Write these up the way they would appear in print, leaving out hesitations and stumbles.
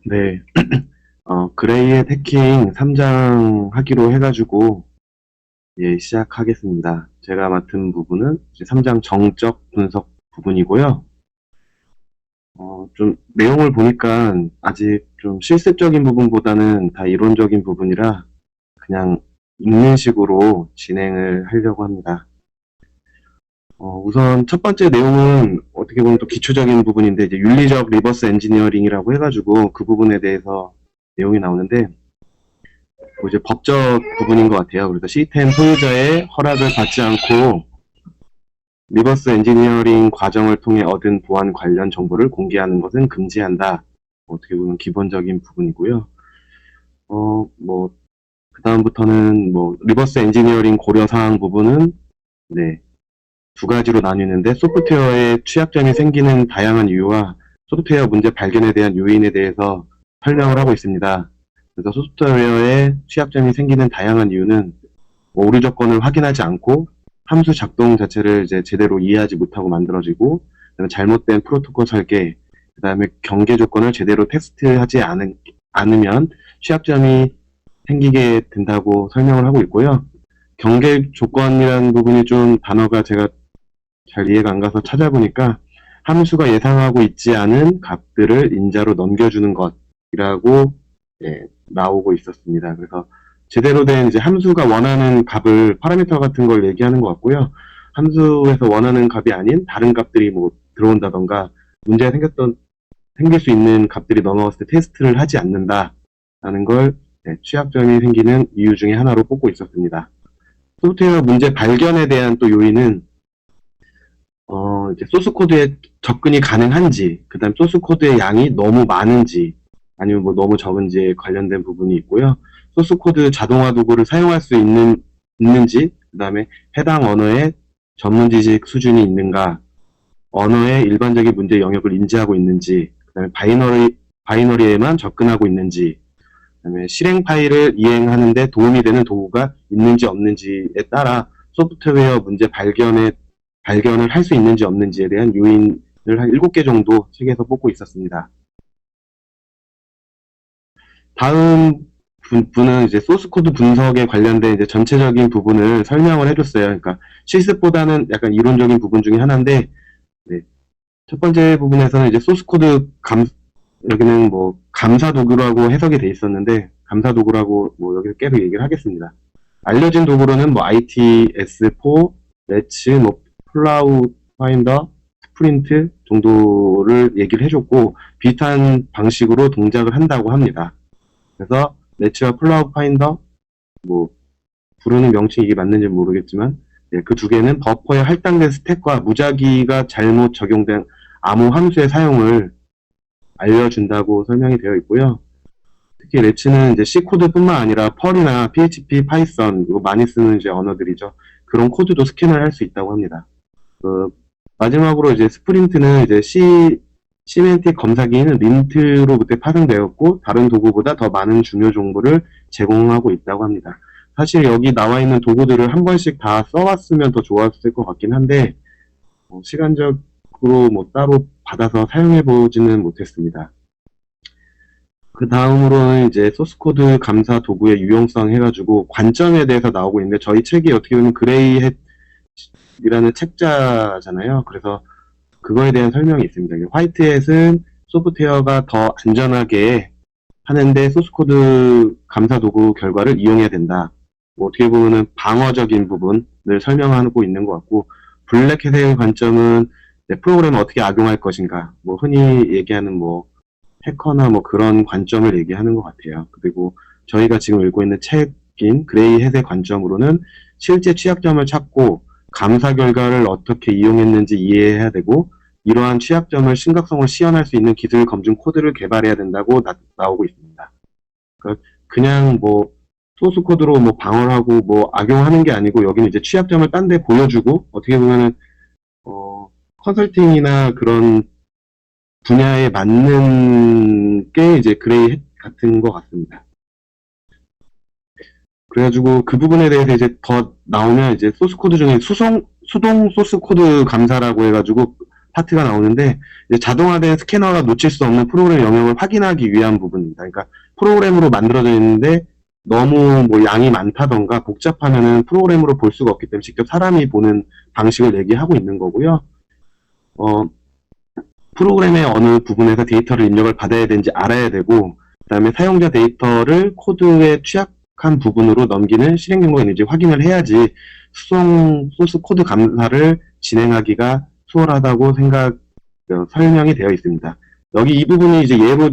네, 그레이의 해킹 3장 하기로 해가지고, 예, 시작하겠습니다. 제가 맡은 부분은 이제 3장 정적 분석 부분이고요. 좀 내용을 보니까 아직 좀 실습적인 부분보다는 다 이론적인 부분이라 그냥 읽는 식으로 진행을 하려고 합니다. 우선 첫 번째 내용은 어떻게 보면 또 기초적인 부분인데, 이제 윤리적 리버스 엔지니어링이라고 해가지고 그 부분에 대해서 내용이 나오는데, 뭐 이제 법적 부분인 것 같아요. 그래서 시스템 소유자의 허락을 받지 않고 리버스 엔지니어링 과정을 통해 얻은 보안 관련 정보를 공개하는 것은 금지한다. 어떻게 보면 기본적인 부분이고요. 뭐, 그 다음부터는 뭐, 리버스 엔지니어링 고려사항 부분은, 네, 두 가지로 나뉘는데, 소프트웨어에 취약점이 생기는 다양한 이유와 소프트웨어 문제 발견에 대한 요인에 대해서 설명을 하고 있습니다. 그래서 소프트웨어에 취약점이 생기는 다양한 이유는 뭐 오류 조건을 확인하지 않고 함수 작동 자체를 이제 제대로 이해하지 못하고 만들어지고, 그다음에 잘못된 프로토콜 설계, 그다음에 경계 조건을 제대로 테스트하지 않으면 취약점이 생기게 된다고 설명을 하고 있고요. 경계 조건이라는 부분이 좀 단어가 제가 잘 이해가 안 가서 찾아보니까 함수가 예상하고 있지 않은 값들을 인자로 넘겨주는 것이라고, 예, 나오고 있었습니다. 그래서 제대로 된 이제 함수가 원하는 값을 파라미터 같은 걸 얘기하는 것 같고요. 함수에서 원하는 값이 아닌 다른 값들이 뭐 들어온다던가 문제가 생길 수 있는 값들이 넘어왔을 때 테스트를 하지 않는다라는 걸, 네, 취약점이 생기는 이유 중에 하나로 꼽고 있었습니다. 소프트웨어 문제 발견에 대한 또 요인은 이제 소스 코드에 접근이 가능한지, 그 다음 소스 코드의 양이 너무 많은지, 아니면 뭐 너무 적은지에 관련된 부분이 있고요. 소스 코드 자동화 도구를 사용할 수 있는지, 그 다음에 해당 언어의 전문 지식 수준이 있는가, 언어의 일반적인 문제 영역을 인지하고 있는지, 그 다음에 바이너리에만 접근하고 있는지, 그 다음에 실행 파일을 이행하는데 도움이 되는 도구가 있는지 없는지에 따라 소프트웨어 문제 발견을 할 수 있는지 없는지에 대한 요인을 한 7개 정도 책에서 뽑고 있었습니다. 다음 분은 이제 소스 코드 분석에 관련된 이제 전체적인 부분을 설명을 해줬어요. 그러니까 실습보다는 약간 이론적인 부분 중에 하나인데, 네, 첫 번째 부분에서는 이제 소스 코드 여기는 뭐 감사 도구라고 해석이 돼 있었는데, 감사 도구라고 뭐 여기서 계속 얘기를 하겠습니다. 알려진 도구로는 뭐 ITS4, 레츠, 뭐 플라우 파인더, 스프린트 정도를 얘기를 해줬고, 비슷한 방식으로 동작을 한다고 합니다. 그래서 레츠와 플라우 파인더, 뭐 부르는 명칭이 이게 맞는지 모르겠지만, 예, 그 두 개는 버퍼에 할당된 스택과 무작위가 잘못 적용된 암호 함수의 사용을 알려준다고 설명이 되어 있고요. 특히 레츠는 이제 C 코드뿐만 아니라 펄이나 PHP, 파이썬, 이거 많이 쓰는 이제 언어들이죠. 그런 코드도 스캔을 할 수 있다고 합니다. 마지막으로 이제 스프린트는 이제 시멘틱 검사기는 린트로부터 파생되었고 다른 도구보다 더 많은 중요 정보를 제공하고 있다고 합니다. 사실 여기 나와 있는 도구들을 한 번씩 다 써왔으면 더 좋았을 것 같긴 한데, 시간적으로 뭐 따로 받아서 사용해보지는 못했습니다. 그 다음으로는 이제 소스코드 감사 도구의 유용성 해가지고 관점에 대해서 나오고 있는데, 저희 책이 어떻게 보면 그레이햇이라는 책자잖아요. 그래서 그거에 대한 설명이 있습니다. 화이트햇은 소프트웨어가 더 안전하게 하는데 소스코드 감사 도구 결과를 이용해야 된다. 뭐 어떻게 보면은 방어적인 부분을 설명하고 있는 것 같고, 블랙햇의 관점은 프로그램을 어떻게 악용할 것인가, 뭐 흔히 얘기하는 뭐 해커나 뭐 그런 관점을 얘기하는 것 같아요. 그리고 저희가 지금 읽고 있는 책인 그레이 햇의 관점으로는 실제 취약점을 찾고 감사 결과를 어떻게 이용했는지 이해해야 되고, 이러한 취약점을 심각성을 시연할 수 있는 기술 검증 코드를 개발해야 된다고 나오고 있습니다. 그러니까 그냥 뭐 소스 코드로 뭐 방어를 하고 뭐 악용하는 게 아니고, 여기는 이제 취약점을 딴 데 보여주고, 어떻게 보면은 컨설팅이나 그런 분야에 맞는 게 이제 그레이 같은 것 같습니다. 그래가지고 그 부분에 대해서 이제 더 나오면 이제 소스 코드 중에 수동 소스 코드 감사라고 해가지고 파트가 나오는데, 이제 자동화된 스캐너가 놓칠 수 없는 프로그램 영역을 확인하기 위한 부분입니다. 그러니까 프로그램으로 만들어져 있는데 너무 뭐 양이 많다던가 복잡하면은 프로그램으로 볼 수가 없기 때문에 직접 사람이 보는 방식을 얘기하고 있는 거고요. 프로그램의 어느 부분에서 데이터를 입력을 받아야 되는지 알아야 되고, 그다음에 사용자 데이터를 코드에 취약한 부분으로 넘기는 실행 경로가 있는지 확인을 해야지 수동 소스 코드 감사를 진행하기가 수월하다고 설명이 되어 있습니다. 여기 이 부분이 이제 예로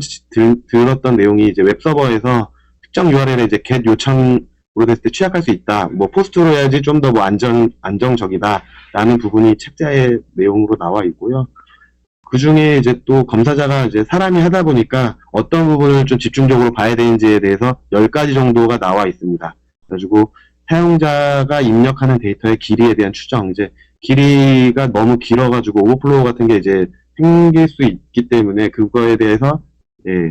들었던 내용이 이제 웹서버에서 특정 URL에 이제 get 요청으로 됐을 때 취약할 수 있다. 뭐 포스트로 해야지 좀 더 뭐 안정적이다라는 부분이 책자의 내용으로 나와 있고요. 그 중에 이제 또 검사자가 이제 사람이 하다 보니까 어떤 부분을 좀 집중적으로 봐야 되는지에 대해서 10가지 정도가 나와 있습니다. 그래가지고 사용자가 입력하는 데이터의 길이에 대한 추정, 이제 길이가 너무 길어가지고 오버플로우 같은 게 이제 생길 수 있기 때문에 그거에 대해서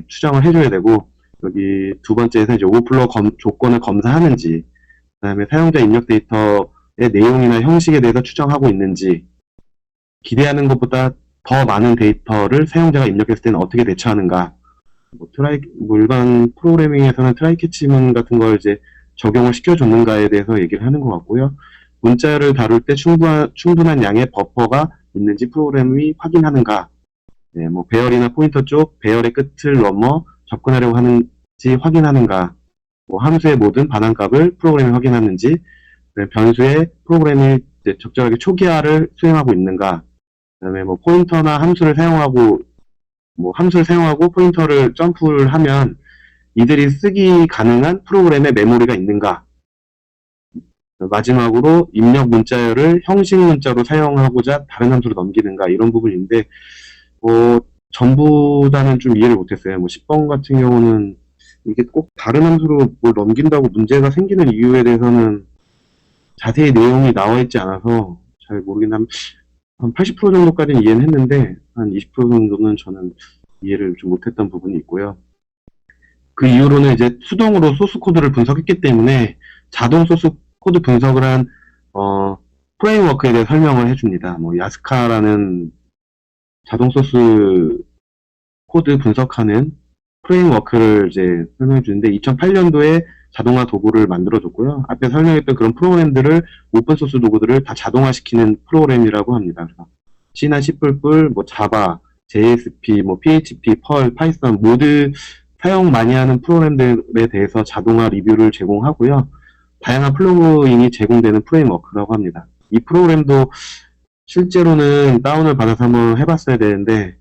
추정을 해줘야 되고, 여기 두 번째에서 이제 오버플로우 조건을 검사하는지, 그다음에 사용자 입력 데이터의 내용이나 형식에 대해서 추정하고 있는지, 기대하는 것보다 더 많은 데이터를 사용자가 입력했을 때는 어떻게 대처하는가, 뭐 일반 프로그래밍에서는 트라이 캐치문 같은 걸 이제 적용을 시켜줬는가에 대해서 얘기를 하는 것 같고요. 문자를 다룰 때 충분한 양의 버퍼가 있는지 프로그램이 확인하는가, 뭐 배열이나 포인터 쪽 배열의 끝을 넘어 접근하려고 하는지 확인하는가, 뭐 함수의 모든 반환값을 프로그램이 확인하는지, 변수의 프로그램이 이제 적절하게 초기화를 수행하고 있는가, 그다음에 뭐 포인터나 함수를 사용하고 포인터를 점프를 하면 이들이 쓰기 가능한 프로그램의 메모리가 있는가, 마지막으로 입력 문자열을 형식 문자로 사용하고자 다른 함수로 넘기는가, 이런 부분인데 전부 다는 좀 이해를 못했어요. 뭐 10번 같은 경우는 이게 꼭 다른 함수로 뭘 넘긴다고 문제가 생기는 이유에 대해서는 자세히 내용이 나와 있지 않아서 잘 모르긴 한 80% 정도까지는 이해는 했는데 한 20% 정도는 저는 이해를 좀 못했던 부분이 있고요. 그 이후로는 이제 수동으로 소스 코드를 분석했기 때문에 자동 소스 코드 분석을 한 프레임워크에 대해 설명을 해줍니다. 뭐 야스카라는 자동 소스 코드 분석하는 프레임워크를 이제 설명해 주는데 2008년도에 자동화 도구를 만들어줬고요. 앞에 설명했던 그런 프로그램들을 오픈소스 도구들을 다 자동화시키는 프로그램이라고 합니다. 그래서 C나 C++, 뭐 자바, JSP, 뭐 PHP, 펄, 파이썬 모두 사용 많이 하는 프로그램들에 대해서 자동화 리뷰를 제공하고요. 다양한 플러그인이 제공되는 프레임워크라고 합니다. 이 프로그램도 실제로는 다운을 받아서 한번 해봤어야 되는데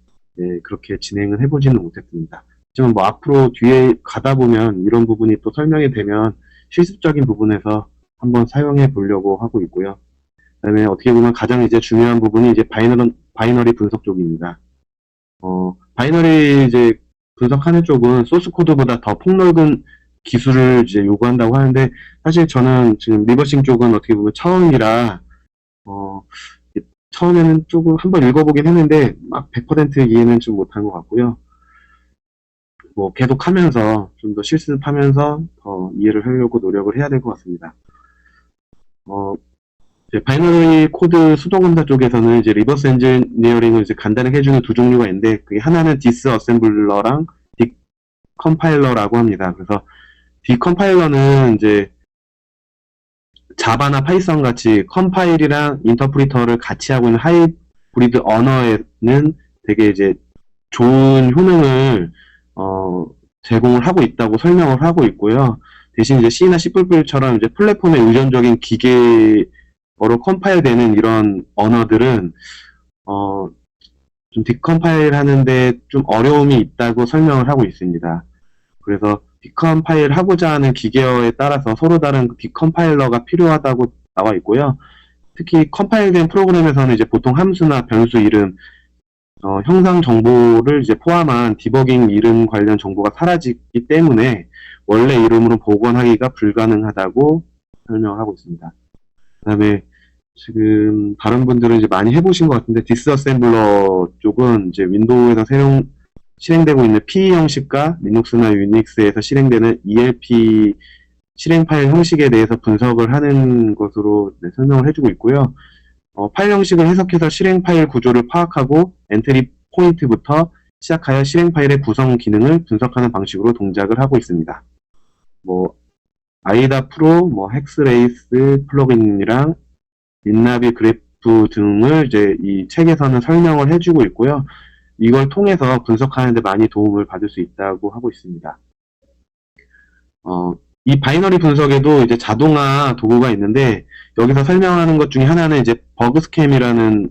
그렇게 진행을 해보지는 못했습니다. 하지만 뭐 앞으로 뒤에 가다 보면 이런 부분이 또 설명이 되면 실습적인 부분에서 한번 사용해 보려고 하고 있고요. 그다음에 어떻게 보면 가장 이제 중요한 부분이 이제 바이너리 분석 쪽입니다. 바이너리 이제 분석하는 쪽은 소스 코드보다 더 폭넓은 기술을 이제 요구한다고 하는데, 사실 저는 지금 리버싱 쪽은 어떻게 보면 처음이라 처음에는 조금 한번 읽어보긴 했는데 막 100% 이해는 좀 못한 것 같고요. 뭐 계속 하면서 좀 더 실습하면서 더 이해를 하려고 노력을 해야 될 것 같습니다. 이제 바이너리 코드 수동검사 쪽에서는 이제 리버스 엔지니어링을 이제 간단하게 해주는 두 종류가 있는데, 그게 하나는 디스어셈블러랑 디컴파일러라고 합니다. 그래서 디컴파일러는 이제 자바나 파이썬 같이 컴파일이랑 인터프리터를 같이 하고 있는 하이브리드 언어에는 되게 이제 좋은 효능을 제공을 하고 있다고 설명을 하고 있고요. 대신 이제 C나 C++처럼 이제 플랫폼에 의존적인 기계어로 컴파일되는 이런 언어들은 좀 디컴파일 하는데 좀 어려움이 있다고 설명을 하고 있습니다. 그래서 디컴파일 하고자 하는 기계어에 따라서 서로 다른 디컴파일러가 필요하다고 나와 있고요. 특히 컴파일된 프로그램에서는 이제 보통 함수나 변수 이름, 형상 정보를 이제 포함한 디버깅 이름 관련 정보가 사라지기 때문에 원래 이름으로 복원하기가 불가능하다고 설명하고 있습니다. 그 다음에 지금 다른 분들은 이제 많이 해보신 것 같은데, 디스어셈블러 쪽은 이제 윈도우에서 실행되고 있는 PE 형식과 리눅스나 유닉스에서 실행되는 ELP 실행 파일 형식에 대해서 분석을 하는 것으로 설명을 해주고 있고요. 파일 형식을 해석해서 실행 파일 구조를 파악하고 엔트리 포인트부터 시작하여 실행 파일의 구성 기능을 분석하는 방식으로 동작을 하고 있습니다. 뭐 아이다 프로, 헥스레이스 플러그인이랑 민나비 그래프 등을 이제 이 책에서는 설명을 해주고 있고요. 이걸 통해서 분석하는 데 많이 도움을 받을 수 있다고 하고 있습니다. 이 바이너리 분석에도 이제 자동화 도구가 있는데 여기서 설명하는 것 중에 하나는 이제 버그 스캠이라는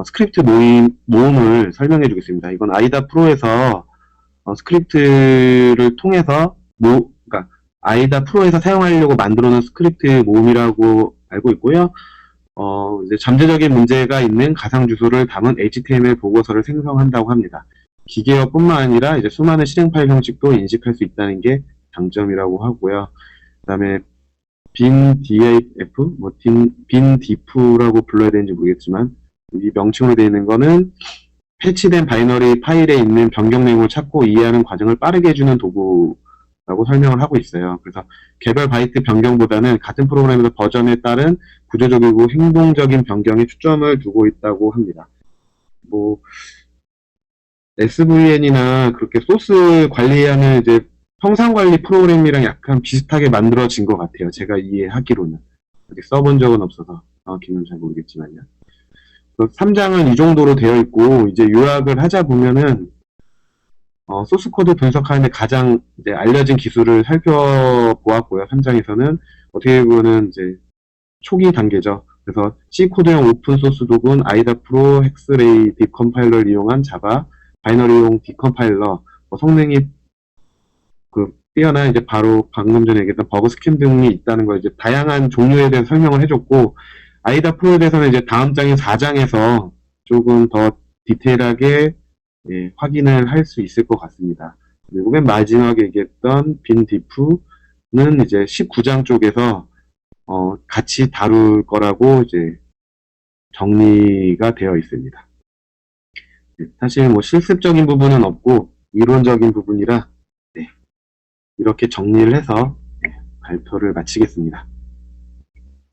스크립트 모음을 설명해 주겠습니다. 이건 아이다 프로에서 스크립트를 통해서 그러니까 아이다 프로에서 사용하려고 만들어 놓은 스크립트 모음이라고 알고 있고요. 이제 잠재적인 문제가 있는 가상 주소를 담은 HTML 보고서를 생성한다고 합니다. 기계어뿐만 아니라 이제 수많은 실행 파일 형식도 인식할 수 있다는 게 장점이라고 하고요. 그다음에 BinDIF, BinDIF라고 불러야 되는지 모르겠지만 이 명칭으로 되어 있는 거는 패치된 바이너리 파일에 있는 변경 내용을 찾고 이해하는 과정을 빠르게 해주는 도구라고 설명을 하고 있어요. 그래서 개별 바이트 변경보다는 같은 프로그램에서 버전에 따른 구조적이고 행동적인 변경에 초점을 두고 있다고 합니다. 뭐 SVN이나 그렇게 소스 관리하는 이제 형상 관리 프로그램이랑 약간 비슷하게 만들어진 것 같아요. 제가 이해하기로는. 이렇게 써본 적은 없어서 정확히는 잘 모르겠지만요. 3장은 이 정도로 되어 있고 이제 요약을 하자 보면은 소스 코드 분석하는데 가장 이제 알려진 기술을 살펴보았고요. 3장에서는 어떻게 보면 이제 초기 단계죠. 그래서 C 코드형 오픈 소스 도구는 아이다 프로, 헥스레이, 딥컴파일러를 이용한 자바, 바이너리용 디컴파일러, 성능이 뛰어난 이제 바로 방금 전에 얘기했던 버그 스캔 등이 있다는 걸 이제 다양한 종류에 대해서 설명을 해줬고 아이다 프로에 대해서는 이제 다음 장인 4장에서 조금 더 디테일하게 확인을 할 수 있을 것 같습니다. 그리고 맨 마지막에 얘기했던 빈디프는 이제 19장 쪽에서 같이 다룰 거라고 이제 정리가 되어 있습니다. 사실 뭐 실습적인 부분은 없고 이론적인 부분이라 이렇게 정리를 해서 발표를 마치겠습니다.